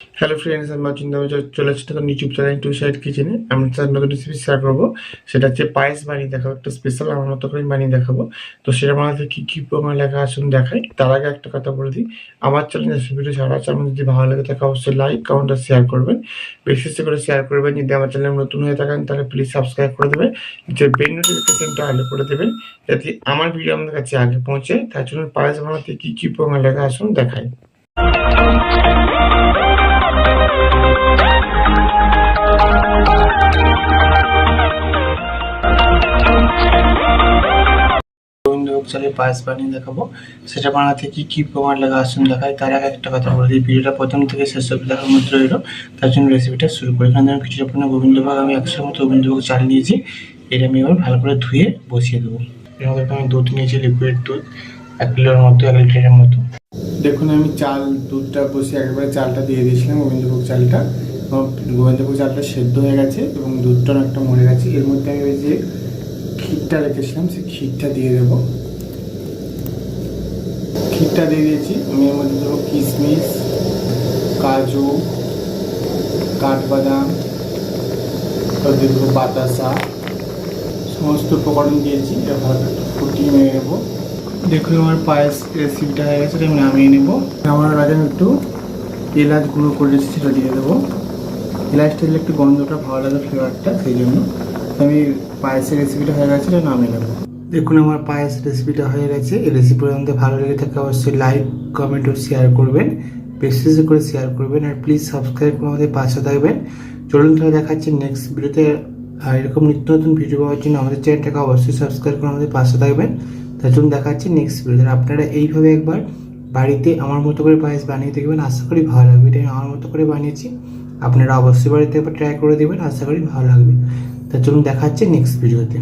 Hello friends, আমি চিন্তা চলে আসছি তখন ইউটিউব চ্যানেল টু সাইড কিচেনে। আমি তার নতুন রেসিপি শেয়ার করবো। সেটা হচ্ছে পায়েস বানিয়ে দেখাবো, একটা স্পেশাল আমার মতো করে বানিয়ে দেখাবো। তো সেটা বানাতে কী কী প্রমাণ লেখা আসুন দেখাই। তার আগে একটা কথা বলে দিই, আমার চ্যানেল রেসিপিটা ছাড়া আছে, আমার যদি ভালো লাগে তাকে অবশ্যই লাইক কমেন্ট আর শেয়ার করবেন, বেশি বেশি করে শেয়ার করবেন। যদি আমার চ্যানেল নতুন হয়ে থাকেন তাহলে প্লিজ সাবস্ক্রাইব করে দেবেন, যে বেল নোটিফিকেশনটা আলো করে দেবেন, যাতে আমার ভিডিও আমাদের কাছে আগে পৌঁছে। তার জন্য পায়েস বানাতে কী কী প্রমাণ লেখা আসুন দেখাই। গোবিন্দভোগ চালের পায়েস বানিয়ে দেখাবো। সেটা বানাতে কি কি প্রমাণ লাগা আসুন দেখাই। তার আগে একটা কথা বলে দিই, ভিডিওটা প্রথম থেকে শেষ অবধি দেখার মধ্যে রইল। তার জন্য রেসিপিটা শুরু করি। এখানে আমি কিছুটা পরিমাণ গোবিন্দভোগ, আমি 100 মতো গোবিন্দভোগ চাল নিয়েছি। এটা আমি এবার ভালো করে ধুয়ে বসিয়ে দেবো। এর মধ্যে আমি দুধ নিয়েছি, লিকুইড দুধ 1 কিলোর মতো, 1 লিটারের মতো। দেখুন, আমি দুধটা বসিয়ে একবারে চালটা দিয়ে দিয়েছিলাম, গোবিন্দভোগ চালটা। গোবিন্দভোগ চালটা সেদ্ধ হয়ে গেছে এবং দুধটা অনেকটা মরে গেছে। এর মধ্যে আমি ওই যে ক্ষীরটা রেখেছিলাম, সেই ক্ষীরটা দিয়ে দেবো। ক্ষীরটা দিয়ে দিয়েছি। আমি এর মধ্যে দেবো কিশমিশ, কাজু, কাঠবাদাম, দিয়ে দেবো বাতাসা, সমস্ত উপকরণ দিয়েছি। এবার ভালো একটু ফুটিয়ে নিয়ে নেবো। দেখুন, আমার পায়েস রেসিপিটা হয়ে গেছে, আমি নামিয়ে নেবো। আমার আগে একটু এলাচ গুঁড়ো করে রেখেছি, সেটা দিয়ে দেবো। এলাচটা দিলে একটু গন্ধটা ভালো লাগে, ফ্লেভারটা, সেই জন্য আমি পায়েসের রেসিপিটা হয়ে গেছে, এটা নামিয়ে নেবো। দেখুন, আমার পায়েস রেসিপিটা হয়ে গেছে। এই রেসিপিটা আমাদের ভালো লেগে থাকে অবশ্যই লাইক কমেন্ট ও শেয়ার করবেন, বেশি বেশি করে শেয়ার করবেন, আর প্লিজ সাবস্ক্রাইব করে আমাদের পাশে থাকবেন। চলুন তাহলে দেখাচ্ছি নেক্সট ভিডিওতে। আর এরকম নিত্য নতুন ভিডিও পাওয়ার জন্য আমাদের চ্যানেলটাকে অবশ্যই সাবস্ক্রাইব করে আমাদের পাশে থাকবেন। তার জন্য দেখাচ্ছি নেক্সট ভিডিওতে। আপনারা এইভাবে একবার বাড়িতে আমার মতো করে পায়েস বানিয়ে দেখবেন, আশা করি ভালো লাগবে। এটা আমি আমার মতো করে বানিয়েছি, আপনারা অবশ্যই বাড়িতে একবার ট্রাই করে দেবেন, আশা করি ভালো লাগবে। তার জন্য দেখাচ্ছি নেক্সট ভিডিওতে।